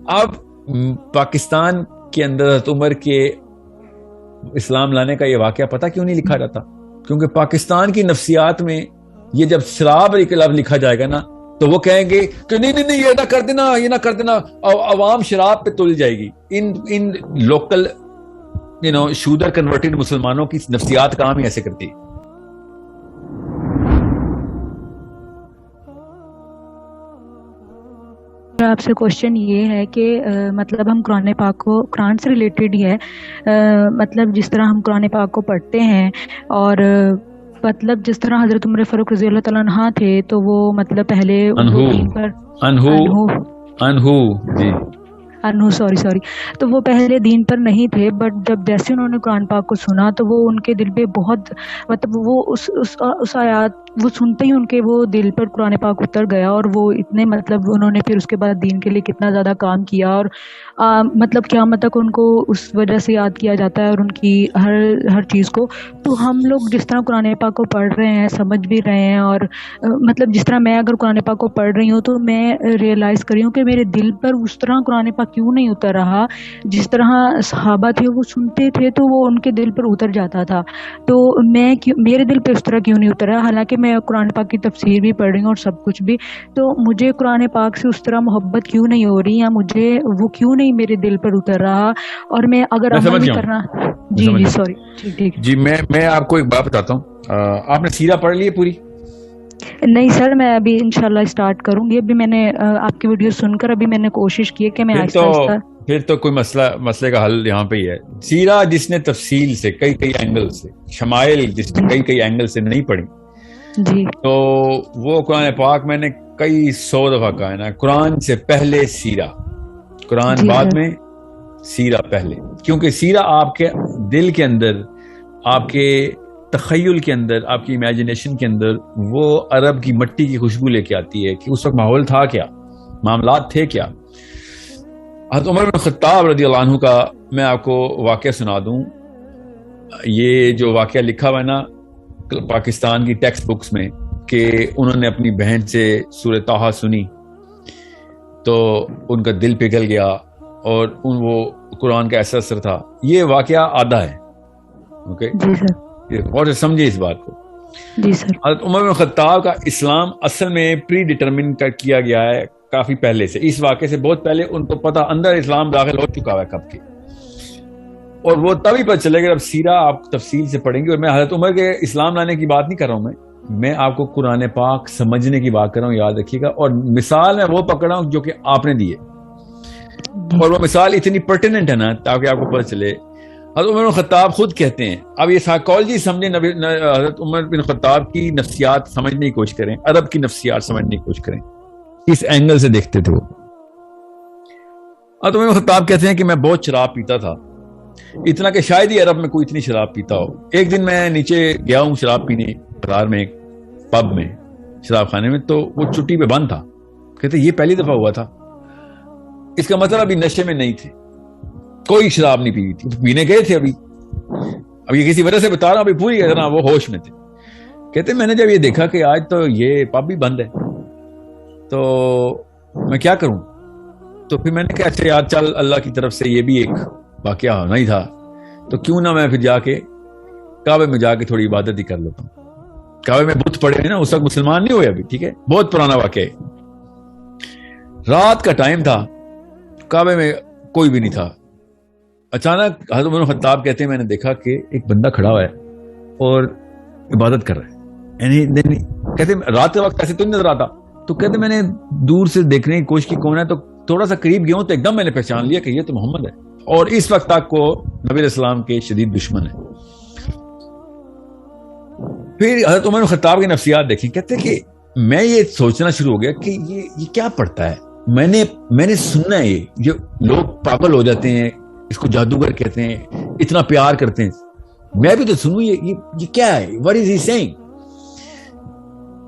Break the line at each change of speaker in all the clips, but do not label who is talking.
اب پاکستان کے اندر حضرت عمر کے اسلام لانے کا یہ واقعہ پتہ کیوں نہیں لکھا جاتا؟ کیونکہ پاکستان کی نفسیات میں یہ جب شراب لفظ لکھا جائے گا نا تو وہ کہیں گے کہ نہیں یہ نہ کر دینا، یہ نہ کر دینا، عوام شراب پہ تل جائے گی. ان لوکل شودر کنورٹڈ مسلمانوں کی نفسیات کام ہی ایسے کرتی.
آپ سے کوشچن یہ ہے کہ مطلب ہم قرآن پاک کو قرآن سے ریلیٹڈ ہی ہے، مطلب جس طرح ہم قرآن پاک کو پڑھتے ہیں اور مطلب جس طرح حضرت عمر فاروق رضی اللہ تعالیٰ عنہ تھے تو وہ مطلب پہلے سوری تو وہ پہلے دین پر نہیں تھے، بٹ جب جیسے انہوں نے قرآن پاک کو سنا تو وہ ان کے دل پہ بہت مطلب وہ اس آیات وہ سنتے ہی ان کے وہ دل پر قرآن پاک اتر گیا، اور وہ اتنے مطلب انہوں نے پھر اس کے بعد دین کے لیے کتنا زیادہ کام کیا، اور مطلب قیامت تک ان کو اس وجہ سے یاد کیا جاتا ہے اور ان کی ہر چیز کو. تو ہم لوگ جس طرح قرآن پاک کو پڑھ رہے ہیں، سمجھ بھی رہے ہیں، اور مطلب جس طرح میں اگر قرآن پاک کو پڑھ رہی ہوں تو میں ریئلائز کر رہی ہوں کہ میرے دل پر اس طرح قرآن پاک کیوں نہیں اتر رہا جس طرح صحابہ تھے وہ سنتے تھے تو وہ ان کے دل پر اتر جاتا تھا. تو میرے دل پہ اس طرح کیوں نہیں اتر رہا، حالانکہ میں قرآن پاک کی تفسیر بھی پڑھ رہی ہوں اور سب کچھ بھی. تو مجھے قرآن پاک سے اس طرح محبت کیوں نہیں ہو رہی، یا مجھے وہ کیوں نہیں میرے دل پر اتر رہا، اور میں اگر عمل نہیں کرنا. جی سوری ٹھیک
جی میں آپ کو ایک بات بتاتا ہوں. آپ نے سیرہ پڑھ لی ہے پوری؟
نہیں سر، میں ابھی انشاءاللہ اسٹارٹ کروں گی. ابھی میں نے آپ کی ویڈیو سن کر ابھی میں نے کوشش کی ہے کہ میں آہستہ آہستہ.
پھر تو کوئی مسئلے کا حل یہاں پہ ہی ہے. سیرہ جس نے تفصیل سے کئی اینگل سے، شمائل جس نے کئی اینگل سے نہیں پڑھی
جی
تو وہ قرآن پاک میں نے کئی 100 دفعہ کہا ہے نا، قرآن سے پہلے سیرہ، قرآن بعد میں سیرہ پہلے. کیونکہ سیرہ آپ کے دل کے اندر، آپ کے تخیل کے اندر، آپ کی امیجنیشن کے اندر وہ عرب کی مٹی کی خوشبو لے کے آتی ہے کہ اس وقت ماحول تھا کیا، معاملات تھے کیا. حضرت عمر بن خطاب رضی اللہ عنہ کا میں آپ کو واقعہ سنا دوں. یہ جو واقعہ لکھا ہوا ہے نا پاکستان کی ٹیکسٹ بکس میں کہ انہوں نے اپنی بہن سے سورہ طٰہٰ سنی تو ان کا دل پگھل گیا اور وہ قرآن کا ایسا اثر تھا. یہ واقعہ آدھا ہے. اوکے
جی سر،
اور سمجھے اس بات کو.
جی سر.
حضرت عمر بن خطاب کا اسلام اصل میں پری ڈیٹرمن کیا گیا ہے کافی پہلے سے. اس واقعے سے بہت پہلے ان کو پتہ اندر اسلام داخل ہو چکا ہے کب کے، اور وہ تبھی پتہ چلے گا جب سیرہ آپ تفصیل سے پڑھیں گے. اور میں حضرت عمر کے اسلام لانے کی بات نہیں کر رہا ہوں، میں آپ کو قرآن پاک سمجھنے کی بات کر رہا ہوں، یاد رکھیے گا. اور مثال میں وہ پکڑ رہا ہوں جو کہ آپ نے دی ہے، اور وہ مثال اتنی پرٹیننٹ ہے نا تاکہ آپ کو پتہ چلے. حضرت عمر بن خطاب خود کہتے ہیں، اب یہ سائیکالوجی سمجھیں، حضرت عمر بن خطاب کی نفسیات سمجھنے کی کوشش کریں، عرب کی نفسیات سمجھنے کی کوشش کریں، اس اینگل سے دیکھتے تھے وہ. حضرت عمر بن خطاب کہتے ہیں کہ میں بہت شراب پیتا تھا، اتنا کہ شاید ہی عرب میں کوئی اتنی شراب پیتا ہو. ایک دن میں نیچے گیا ہوں شراب پینے بازار میں، پب میں، شراب خانے میں، تو وہ چٹی پہ بند تھا. کہتے یہ پہلی دفعہ ہوا تھا. اس کا مطلب ابھی نشے میں نہیں تھے، کوئی شراب نہیں پی تھی، پینے گئے تھے. اب یہ کسی وجہ سے بتا رہا ہوں، ابھی پوری طرح وہ ہوش میں تھے. کہتے میں نے جب یہ دیکھا کہ آج تو یہ پب بھی بند ہے تو میں کیا کروں. تو پھر میں نے کہا اچھا یار چل، اللہ کی طرف سے یہ بھی ایک واقعہ ہونا ہی تھا تو کیوں نہ میں پھر جا کے کعبے میں جا کے تھوڑی عبادت ہی کر لیتا ہوں. کعبے میں بت پڑے ہیں نا، اس وقت مسلمان نہیں ہوئے ابھی، ٹھیک ہے، بہت پرانا واقعہ ہے. رات کا ٹائم تھا، کعبے میں کوئی بھی نہیں تھا. اچانک حضرت عمر خطاب کہتے ہیں میں نے دیکھا کہ ایک بندہ کھڑا ہوا ہے اور عبادت کر رہا ہے. کہتے رات کے وقت ایسے تو نہیں نظر آتا. تو کہتے میں نے دور سے دیکھنے کی کوشش کی کون ہے، تو تھوڑا سا قریب گیا ہوں تو ایک دم میں نے پہچان لیا کہ یہ تو محمد ہے، اور اس وقت تک کو نبی علیہ السلام کے شدید دشمن ہے. پھر حضرت عمر خطاب کی نفسیات دیکھی. کہتے کہ میں یہ سوچنا شروع ہو گیا کہ یہ کیا پڑھتا ہے. میں نے سننا ہے یہ لوگ پاگل ہو جاتے ہیں، اس کو جادوگر کہتے ہیں، اتنا پیار کرتے ہیں، میں بھی تو سنوں یہ کیا ہے، what is he saying.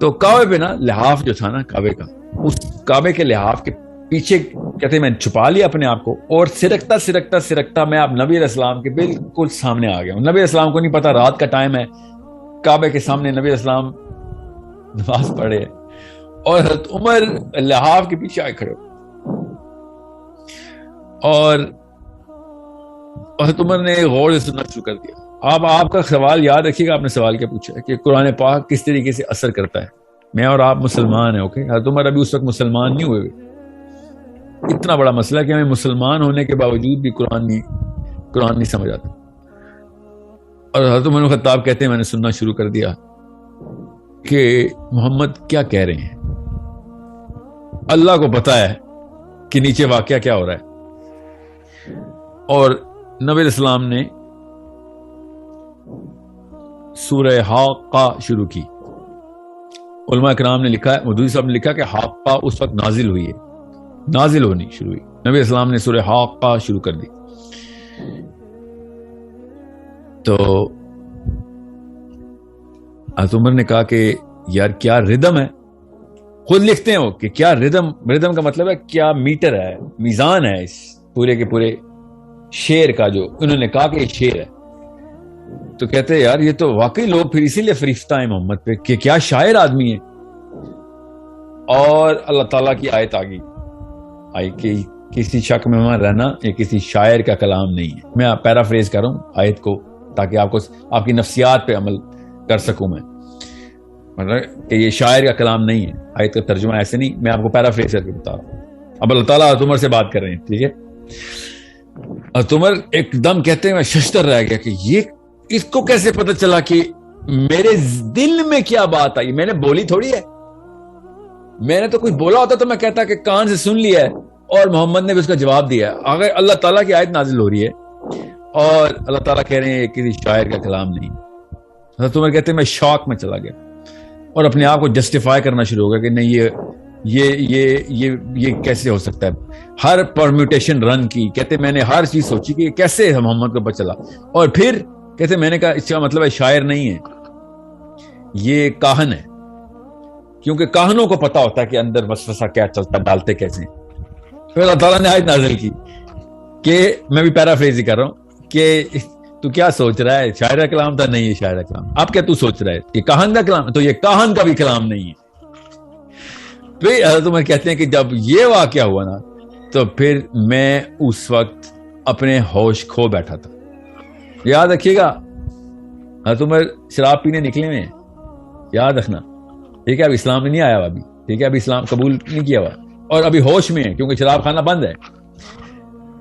تو کعبے پہ نا لحاف جو تھا نا کعبے کا، اس کعبے کے لحاف کے پیچھے کہتے ہیں میں چھپا لیا اپنے آپ کو، اور سرکتا میں آپ نبی علیہ السلام کے بالکل سامنے آ گیا ہوں. نبی علیہ السلام کو نہیں پتا رات کا ٹائم ہے، کعبے کے سامنے نبی علیہ السلام نماز پڑھے اور حضرت عمر لحاف کے پیچھے آئے کھڑے. اور حضرت عمر نے غور سے سننا شروع کر دیا. آپ کا سوال یاد رکھیے گا, آپ نے سوال کیا پوچھا ہے کہ قرآن پاک کس طریقے سے اثر کرتا ہے. میں اور آپ مسلمان ہیں, اوکے. حضرت عمر ابھی اس وقت مسلمان نہیں ہوئے. اتنا بڑا مسئلہ کہ ہمیں مسلمان ہونے کے باوجود بھی قرآن نہیں سمجھ آتا. اور حضرت عمر بن خطاب کہتے ہیں میں نے سننا شروع کر دیا کہ محمد کیا کہہ رہے ہیں. اللہ کو پتا ہے کہ نیچے واقعہ کیا ہو رہا ہے. اور نبی علیہ السلام نے سورہ حاقہ شروع کی. علماء کرام نے لکھا ہے, مودودی صاحب نے لکھا کہ حاقہ اس وقت نازل ہوئی ہے, نازل ہونی شروع ہوئی. نبی علیہ السلام نے سورہ حاقہ شروع کر دی. تو حضرت عمر نے کہا کہ یار کیا ردم ہے. خود لکھتے ہیں وہ کہ کیا ردم کا مطلب ہے کیا میٹر ہے, میزان ہے اس پورے کے پورے شعر کا. جو انہوں نے کہا کہ یہ شعر ہے, تو کہتے ہیں یار یہ تو واقعی لوگ پھر اسی لیے فریفتہ ہیں محمد پہ کہ کیا شاعر آدمی ہے. اور اللہ تعالیٰ کی آیت آئی کہ کسی شک میں وہاں رہنا یہ کسی شاعر کا کلام نہیں ہے. میں پیرافریز کر رہا ہوں آیت کو تاکہ آپ کی نفسیات پہ عمل کر سکوں. میں مطلب کہ یہ شاعر کا کلام نہیں ہے. آیت کا ترجمہ ایسے نہیں, میں آپ کو پیرافریز کر کے بتا رہا ہوں. اب اللہ تعالیٰ حضرت عمر سے بات کر رہے ہیں, ٹھیک ہے. حضرت عمر ایک دم کہتے ہیں میں ششتر رہ گیا کہ یہ اس کو کیسے پتہ چلا کہ میرے دل میں کیا بات آئی. میں نے بولی تھوڑی ہے, میں نے تو کچھ بولا ہوتا تو میں کہتا کہ کان سے سن لیا ہے اور محمد نے بھی اس کا جواب دیا. اگر اللہ تعالیٰ کی آیت نازل ہو رہی ہے اور اللہ تعالیٰ کہہ رہے ہیں کسی شاعر کا کلام نہیں. حضرت عمر کہتے ہیں میں شوق میں چلا گیا اور اپنے آپ کو جسٹیفائی کرنا شروع ہو گیا کہ نہیں یہ کیسے ہو سکتا ہے. ہر پرمیوٹیشن رن کی. کہتے میں نے ہر چیز سوچی کہ کیسے محمد کو پتہ چلا. اور پھر کہتے میں نے کہا اس کا مطلب ہے شاعر نہیں ہے, یہ کاہن ہے. کیونکہ کاہنوں کو پتا ہوتا ہے کہ اندر وسوسہ کیا چلتا ہے, ڈالتے کیسے. پھر اللہ تعالیٰ نے آیت نازل کی کہ میں بھی پیرافریز ہی کر رہا ہوں کہ تو کیا سوچ رہا ہے شاعر کا کلام تھا. نہیں یہ شاعر کا کلام. اب کیا تو سوچ رہا ہے کہ کاہن کا کلام, تو یہ کاہن کا بھی کلام نہیں ہے. پھر حضرت عمر کہتے ہیں کہ جب یہ واقعہ ہوا نا تو پھر میں اس وقت اپنے ہوش کھو بیٹھا تھا. یاد رکھیے گا حضرت عمر شراب پینے نکلے ہوئے ہیں, یاد رکھنا, ٹھیک ہے. اب اسلام میں نہیں آیا ہوا ابھی, ٹھیک ہے. ابھی اسلام قبول نہیں کیا ہوا اور ابھی ہوش میں ہے کیونکہ شراب خانہ بند ہے,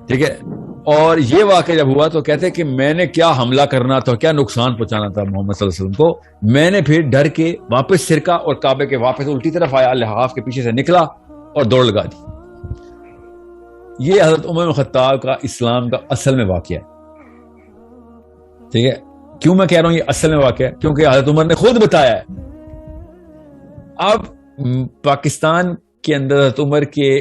ٹھیک ہے. اور یہ واقعہ جب ہوا تو کہتے کہ میں نے کیا حملہ کرنا تھا, کیا نقصان پہنچانا تھا محمد صلی اللہ علیہ وسلم کو. میں نے پھر ڈر کے واپس سرکا اور کعبے کے واپس الٹی طرف آیا, لحاف کے پیچھے سے نکلا اور دوڑ لگا دی. یہ حضرت عمر بن خطاب کا اسلام کا اصل میں واقعہ ہے, ٹھیک ہے. کیوں میں کہہ رہا ہوں یہ اصل میں واقعہ ہے, کیونکہ حضرت عمر نے خود بتایا ہے. اب پاکستان کے اندر حضرت عمر کے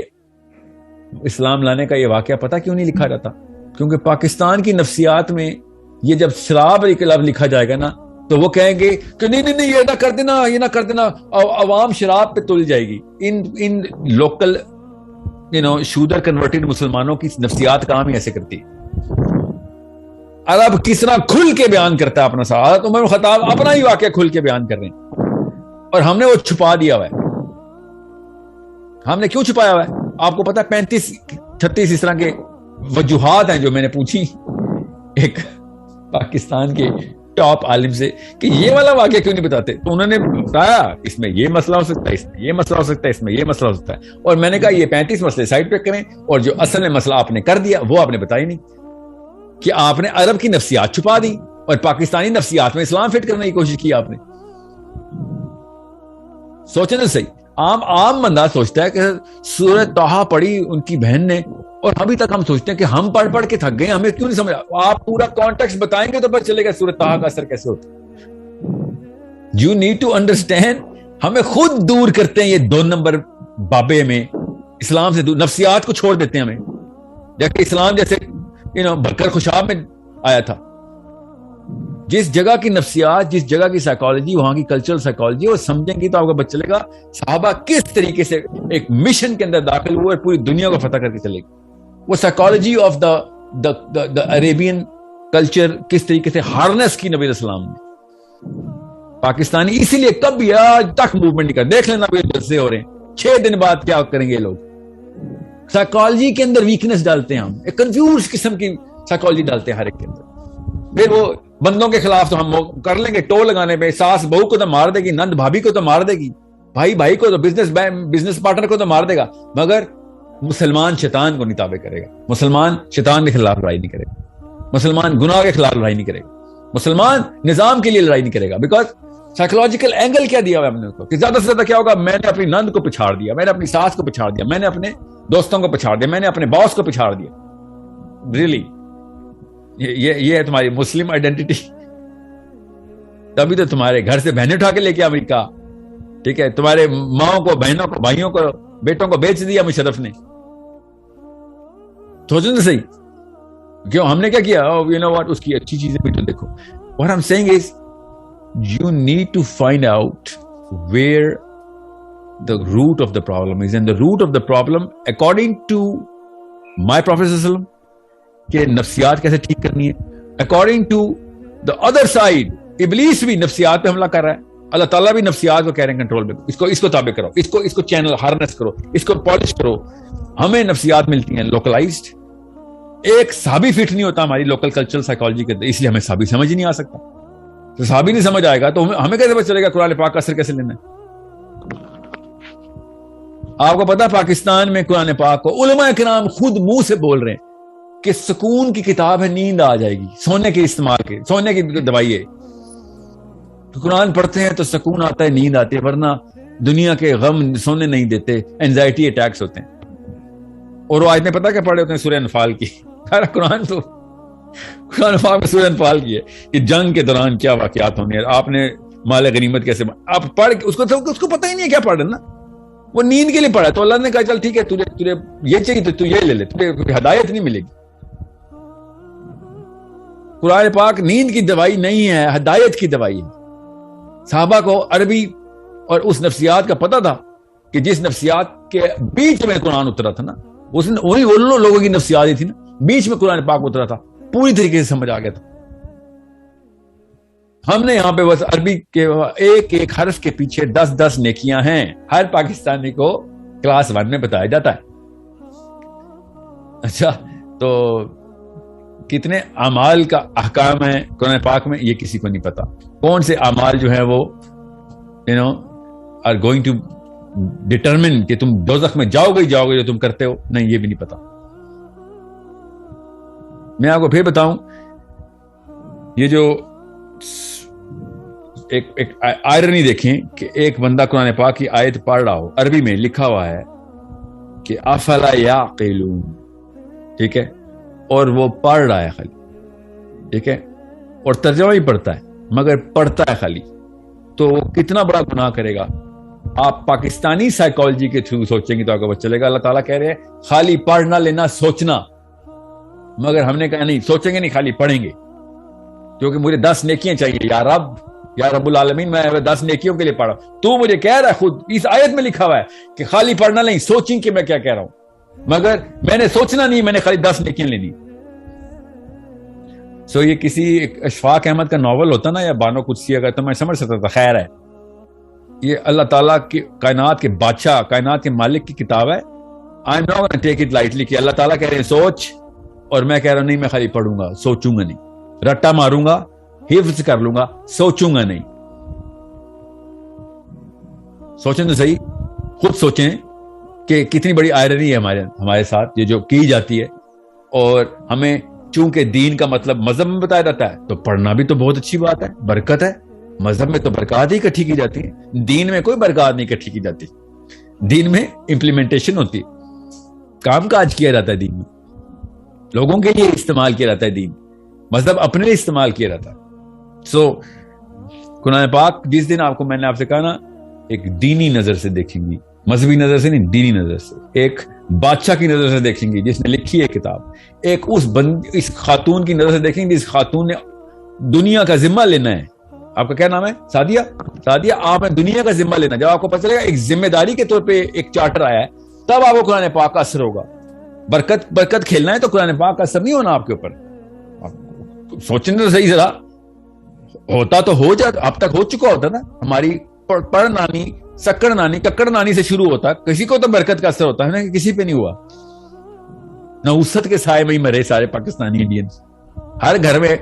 اسلام لانے کا یہ واقعہ پتہ کیوں نہیں لکھا جاتا؟ کیونکہ پاکستان کی نفسیات میں یہ جب شراب لکھا جائے گا نا تو وہ کہیں گے کہ نہیں یہ نہ کر دینا, یہ نہ کر دینا, عوام شراب پہ تل جائے گی. ان لوکل شودر کنورٹڈ مسلمانوں کی نفسیات کام ہی ایسے کرتی. عرب کس طرح کھل کے بیان کرتا ہے اپنا ساتھ, عمر بن خطاب اپنا ہی واقعہ کھل کے بیان کر رہے ہیں اور ہم نے وہ چھپا دیا ہوا ہے. ہم نے کیوں چھپایا ہوا ہے آپ کو پتا؟ 35-36 اس طرح کے وجوہات ہیں جو میں نے پوچھی ایک پاکستان کے ٹاپ عالم سے کہ یہ والا واقعہ کیوں نہیں بتاتے. تو انہوں نے بتایا اس میں یہ مسئلہ ہو سکتا ہے, اس میں یہ مسئلہ ہو سکتا ہے, اس میں یہ مسئلہ ہو سکتا ہے. اور میں نے کہا یہ 35 مسئلے سائڈ پہ کریں اور جو اصل میں مسئلہ آپ نے کر دیا وہ آپ نے بتایا نہیں, کہ آپ نے عرب کی نفسیات چھپا دی اور پاکستانی نفسیات میں اسلام فٹ کرنے کی کوشش کی آپ نے. سوچیں تو صحیح. عام بندہ سوچتا ہے کہ سورۃ طٰہٰ پڑھی ان کی بہن نے اور ابھی تک ہم سوچتے ہیں کہ ہم پڑھ کے تھک گئے, ہمیں کیوں نہیں سمجھا. آپ پورا کانٹیکسٹ بتائیں گے تو پتہ چلے گا سورۃ طٰہٰ کا اثر کیسے ہوتا ہے. You need to understand. ہمیں خود دور کرتے ہیں یہ 2 نمبر بابے میں, اسلام سے دور, نفسیات کو چھوڑ دیتے ہیں ہمیں. جبکہ اسلام جیسے بکر خوشاب میں آیا تھا. جس جگہ کی نفسیات, جس جگہ کی سائیکالوجی, وہاں کی کلچرل سائیکالوجی وہ سمجھیں گی تو آپ کو پتہ چلے گا صحابہ کس طریقے سے ایک مشن کے اندر داخل ہوئے اور پوری دنیا کو فتح کر کے چلے گی. وہ psychology of the Arabian culture کس طریقے سے ہارنس کی نبی علیہ السلام نے. پاکستانی اسی لیے کبھی آج تک موومنٹ نہیں کر. دیکھ لینا جلسے ہو رہے ہیں 6 دن بعد کیا کریں گے لوگ. سائیکالوجی کے اندر ویکنس ڈالتے ہیں ہم, ایک کنفیوز قسم کی سائیکالوجی ڈالتے ہیں ہر ایک کے اندر. پھر وہ بندوں کے خلاف تو ہم کر لیں گے ٹول لگانے پہ, ساس بہو کو تو مار دے گی, نند بھابھی کو تو مار دے گی, بھائی بھائی کو تو بزنس پارٹنر کو تو مار دے گا, مگر مسلمان شیطان کو نہیں تابع کرے گا, مسلمان شیطان کے خلاف لڑائی نہیں کرے گا, مسلمان گناہ کے خلاف لڑائی نہیں کرے گا, مسلمان نظام کے لیے لڑائی نہیں کرے گا. بیکاز سائیکولوجیکل اینگل کیا دیا ہوا ہم نے اس کو کہ زیادہ سے زیادہ کیا ہوگا, میں نے اپنی نند کو پچھاڑ دیا, میں نے اپنی ساس کو پچھاڑ دیا, میں نے اپنے دوستوں کو پچھاڑ دیا, میں نے اپنے باس کو پچھاڑ دیا. ریئلی یہ ہے تمہاری مسلم آئیڈینٹی؟ تبھی تو تمہارے گھر سے بہنیں اٹھا کے لے کے امریکہ, ٹھیک ہے, تمہارے ماؤں کو, بہنوں کو, بھائیوں کو, بیٹوں کو بیچ دیا مشرف نے. سوچو تو صحیح, کیوں ہم نے کیا کیا؟ یو نو واٹ, اس کی اچھی چیزیں بھی تو دیکھو. What I'm saying is you need to find out where the root of the problem is, and the root of the problem according to my Prophet sallallahu alaihi wasallam کہ نفسیات کیسے ٹھیک کرنی ہے, according to the other side ابلیس بھی نفسیات پہ حملہ کر رہا ہے, اللہ تعالیٰ بھی نفسیات کو کہہ رہے ہیں کنٹرول میں, اس کو تابع کرو, اس کو چینل ہارنس کرو, اس کو پالش کرو. ہمیں نفسیات ملتی ہیں لوکلائزڈ, ایک صحابی فٹ نہیں ہوتا ہماری لوکل کلچرل سائیکالوجی کے, اس لیے ہمیں صحابی سمجھ ہی نہیں آ سکتا. تو صحابی نہیں سمجھ آئے گا تو ہمیں کیسے پتہ چلے گا قرآن پاک کا اثر کیسے لینا ہے؟ آپ کو پتا پاکستان میں قرآن پاک کو علماء کرام خود منہ سے بول رہے ہیں کہ سکون کی کتاب ہے, نیند آ جائے گی, سونے کے استعمال کے, سونے کی دوائی ہے. قرآن پڑھتے ہیں تو سکون آتا ہے, نیند آتی ہے, ورنہ دنیا کے غم سونے نہیں دیتے, اینزائٹی اٹیکس ہوتے ہیں. اور وہ آیتیں پتہ کیا پڑھے ہوتے ہیں؟ سورہ انفال کی. قرآن پاک میں سورہ انفال کی ہے کہ جنگ کے دوران کیا واقعات ہونے ہیں, آپ نے مال غنیمت کیسے, آپ پڑھ اس کو پتہ ہی نہیں ہے کیا پڑھ رہے نا, وہ نیند کے لیے پڑھا. تو اللہ نے کہا چل ٹھیک ہے, تجھے یہ چاہیے تو یہ لے لے, تجھے ہدایت نہیں ملے گی. قرآن پاک نیند کی دوائی نہیں ہے, ہدایت کی دوائی ہے. صحابہ کو عربی اور اس نفسیات کا پتہ تھا کہ جس نفسیات کے بیچ میں قرآن اترا تھا نا, وہی ان لوگوں کی نفسیات ہی تھی نا, بیچ میں قرآن پاک اترا تھا, پوری طریقے سے سمجھ آ گیا تھا. ہم نے یہاں پہ بس عربی کے ایک ایک حرف کے پیچھے 10 نیکیاں ہیں, ہر پاکستانی کو کلاس 1 میں بتایا جاتا ہے. اچھا, تو کتنے اعمال کا احکام ہے قرآن پاک میں یہ کسی کو نہیں پتا. کون سے اعمال جو ہیں وہ are going to determine کہ تم دوزخ میں جاؤ گے جو تم کرتے ہو, نہیں, یہ بھی نہیں پتا. میں آپ کو پھر بتاؤں, یہ جو ایک آئرنی دیکھیں کہ ایک بندہ قرآن پاک کی آیت پڑھ رہا ہو, عربی میں لکھا ہوا ہے کہ افلا یعقلون, ٹھیک ہے, اور وہ پڑھ رہا ہے خالی, ٹھیک ہے, اور ترجمہ ہی پڑھتا ہے مگر پڑھتا ہے خالی, تو وہ کتنا بڑا گناہ کرے گا. آپ پاکستانی سائیکالوجی کے تھرو سوچیں گے تو آپ کو پتہ چلے گا اللہ تعالیٰ کہہ رہے ہیں خالی پڑھنا لینا سوچنا, مگر ہم نے کہا نہیں, سوچیں گے نہیں, خالی پڑھیں گے, کیونکہ مجھے 10 نیکیاں چاہیے. یا رب العالمین, میں 10 نیکیوں کے لیے پڑھا, تو مجھے کہہ رہا ہے خود اس آیت میں لکھا ہوا ہے کہ خالی پڑھنا نہیں, سوچیں کہ میں کیا کہہ رہا ہوں, مگر میں نے سوچنا نہیں, میں نے خالی 10 نیکیاں لینی. سو یہ کسی اشفاق احمد کا ناول ہوتا نا یا بانو قدسیہ کا تو میں سمجھ سکتا تھا, خیر ہے, یہ اللہ تعالیٰ کی کائنات کے بادشاہ, کائنات کے مالک کی کتاب ہے. I am not gonna take it lightly کہ اللہ تعالیٰ کہہ رہے ہیں سوچ, اور میں کہہ رہا ہوں نہیں, میں خالی پڑھوں گا, سوچوں گا نہیں, رٹا ماروں گا, حفظ کر لوں گا, سوچوں گا نہیں. سوچیں تو صحیح, خود سوچیں کہ کتنی بڑی آئرنی ہے ہمارے ساتھ یہ جو کی جاتی ہے. اور ہمیں چونکہ دین کا مطلب مذہب میں بتایا جاتا ہے تو پڑھنا بھی تو بہت اچھی بات ہے, برکت ہے. مذہب میں تو برکات ہی اکٹھی کی جاتی ہے, دین میں کوئی برکات نہیں اکٹھی کی جاتی. دین میں امپلیمنٹیشن ہوتی ہے, کام کاج کیا جاتا ہے دین میں, لوگوں کے لیے استعمال کیا جاتا ہے دین, مذہب اپنے لیے استعمال کیا جاتا ہے. سو قرآن پاک جس دن آپ کو میں نے آپ سے کہا نا ایک دینی نظر سے دیکھیں گی, مذہبی نظر سے نہیں, دینی نظر سے, ایک بادشاہ کی نظر سے دیکھیں گی جس نے لکھی ہے کتاب, ایک اس خاتون کی نظر سے دیکھیں گے جس خاتون نے دنیا کا ذمہ لینا ہے. آپ کا کیا نام ہے؟ سعدیہ, آپ نے دنیا کا ذمہ لینا. جب آپ کو پتہ چلے گا ایک ذمہ داری کے طور پہ ایک چارٹر آیا ہے, تب آپ کو قرآن پاک کا اثر ہوگا. برکت کھیلنا ہے تو قرآن پاک کا اثر نہیں ہونا آپ کے اوپر. سوچیں تو صحیح, ذرا ہوتا تو ہو جاتا, اب تک ہو چکا ہوتا نا. ہماری پڑھ نانی, سکڑ نانی, ککڑ نانی سے شروع ہوتا, کسی کو تو برکت کا اثر ہوتا ہے نا, کہ کسی پہ نہیں ہوا. نوست کے سائے میں ہی مرے سارے پاکستانی انڈینز. ہر گھر میں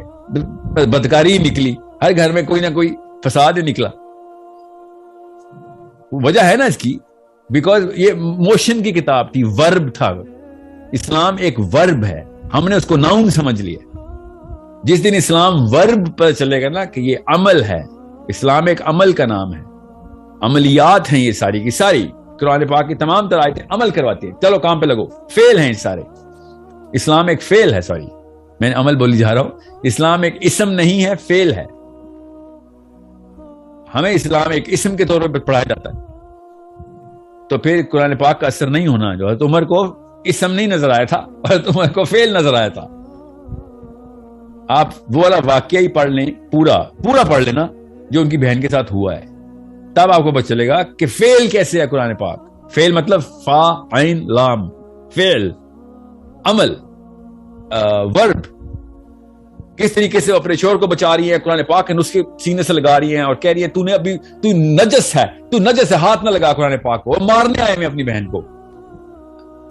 بدکاری نکلی, ہر گھر میں کوئی نہ کوئی فساد نکلا. وجہ ہے نا اس کی, بیکاز یہ موشن کی کتاب تھی, ورب تھا. اسلام ایک ورب ہے, ہم نے اس کو ناؤن سمجھ لیا. جس دن اسلام ورب پر چلے گا نا کہ یہ عمل ہے, اسلام ایک عمل کا نام ہے, عملیات ہیں یہ ساری کی ساری. قرآن پاک کی تمام تر آیتیں عمل کرواتی ہیں, چلو کام پہ لگو. فعل ہیں سارے. اسلام ایک فعل ہے, سوری میں نے عمل بولی جا رہا ہوں. اسلام ایک اسم نہیں ہے, فعل ہے. ہمیں اسلام ایک اسم کے طور پر پڑھایا جاتا ہے. تو پھر قرآن پاک کا اثر نہیں ہونا. جو حضرت عمر کو اسم نہیں نظر آیا تھا, حضرت عمر کو فعل نظر آیا تھا. آپ وہ والا واقعہ ہی پڑھ لیں, پورا پڑھ لینا جو ان کی بہن کے ساتھ ہوا ہے, تب آپ کو پتہ چلے گا کہ فعل کیسے ہے قرآن پاک. فعل مطلب فا عین لام, فعل, عمل, ورب. کس طریقے سے اپنے شوہر کو بچا رہی ہے, قرآن پاک کے نسخے سینے سے لگا رہی ہیں اور کہہ رہی ہے تو نجس ہے, ہاتھ نہ لگا قرآن پاک کو. مارنے آئے میں اپنی بہن کو.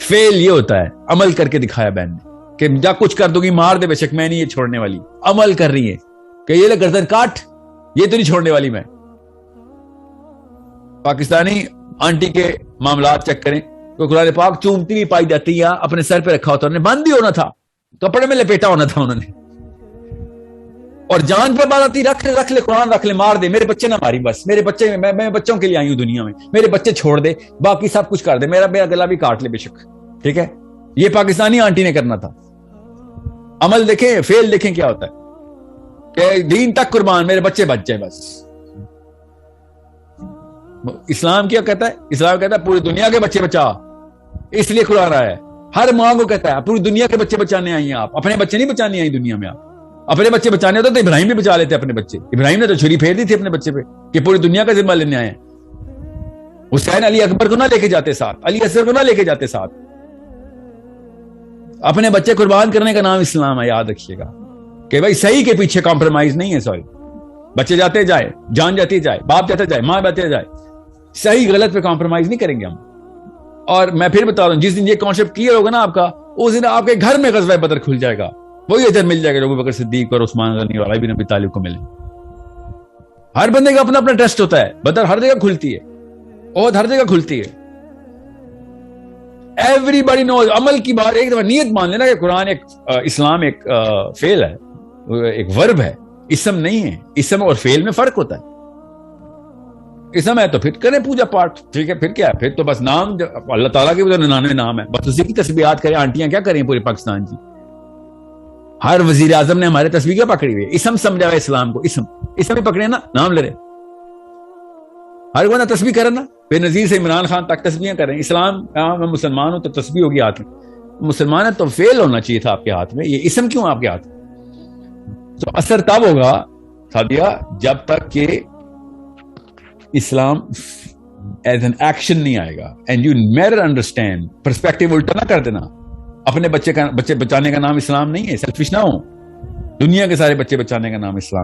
فعل یہ ہوتا ہے, عمل کر کے دکھایا بہن نے کہ جا کچھ کر دوں گی, مار دے بے شک, میں نہیں یہ چھوڑنے والی. عمل کر رہی ہے کہ یہ لے گردن کاٹ, یہ تو نہیں چھوڑنے والی میں. پاکستانی آنٹی کے معاملات چیک کریں تو قرآن پاک چومتی بھی پائی جاتی ہے, اپنے سر پہ رکھا ہوتا, انہوں نے بند ہی ہونا تھا, کپڑے میں لپیٹا ہونا تھا انہوں نے, اور جان پہ بات آتی, رکھ لے قرآن, رکھ لے, مار دے, میرے بچے نہ ماری, بس میرے بچے, میں بچوں کے لیے آئی ہوں دنیا میں, میرے بچے چھوڑ دے, باقی سب کچھ کر دے, میرا گلا بھی کاٹ لے بے شک. ٹھیک ہے, یہ پاکستانی آنٹی نے کرنا تھا. عمل دیکھیں, فعل دیکھیں کیا ہوتا ہے کہ دین تک قربان, میرے بچے بچ جائیں بس. اسلام کیا کہتا ہے؟ اسلام کہتا ہے پوری دنیا کے بچے بچا, اس لیے قرآن آیا ہے. ہر ماں کو کہتا ہے پوری دنیا کے بچے بچانے آئی ہیں آپ, اپنے بچے نہیں بچانے آئی دنیا میں. آپ اپنے بچے بچانے ہوتے تو ابراہیم بھی بچا لیتے اپنے بچے. ابراہیم نے تو چھری پھیر دی تھی اپنے بچے پہ کہ پوری دنیا کا ذمہ لینے آئے ہیں. حسین علی اکبر کو نہ لے کے جاتے ساتھ, علی اصغر کو نہ لے کے جاتے ساتھ. اپنے بچے قربان کرنے کا نام اسلام ہے, یاد رکھیے گا کہ بھائی صحیح کے پیچھے کمپرومائز نہیں ہے. سوری, بچے جاتے جائے, جان جاتی جائے, باپ جاتے جائے, ماں جاتے جائے, صحیح غلط پہ کمپرومائز نہیں کریں گے ہم. اور میں پھر بتا رہا ہوں, جس دن یہ کانسیپٹ کلیئر ہوگا نا آپ کا, اس دن آپ کے گھر میں غزوہ بدر کھل جائے گا. وہی اجر مل جائے گا جو ابو بکر صدیق اور عثمان غنی اور علی بن ابی طالب کو ملے. ہر بندے کا اپنا اپنا ٹیسٹ ہوتا ہے. بدر ہر جگہ کھلتی ہے, عہد ہر جگہ کھلتی ہے. ایوری باڈی نوز. عمل کی بات ایک دفعہ نیت مان لینا کہ قرآن ایک, اسلام ایک فعل ہے, ایک ورب ہے, اسم نہیں ہے. اسم اور فعل میں فرق ہوتا ہے. اسم ہے تو پھر کریں پوجا پاٹ, ٹھیک ہے, پھر کیا ہے, پھر تو بس نام, اللہ تعالیٰ کے بھی 99 نام ہے, بس اسی کی تسبیحات کریں. آنٹیاں کیا کریں پورے پاکستان کی, ہر وزیر اعظم نے ہمارے تسبیح کیا پکڑی ہوئی ہے, اسم سمجھا ہوا اسلام کو. اسم ہی پکڑے نا, نام لے رہے, ہر کوئی نہ تسبیح کرے نا. بے نظیر سے عمران خان تک تسبیحیں کریں. اسلام, میں مسلمان ہوں تو تسبیح ہوگی ہاتھ میں, مسلمان ہے تو فعل ہونا چاہیے تھا آپ کے ہاتھ میں, یہ اسم کیوں آپ کے ہاتھ میں؟ تو اثر تب ہوگا سادیا جب تک کہ اسلام ایز این ایکشن نہیں آئے گا. And you never understand, perspective الٹا نہ کر دینا. اپنے بچے بچانے کا نام اسلام نہیں ہے, سیلفش نہ ہو. دنیا کے سارے بچے بچانے کا نام اسلام.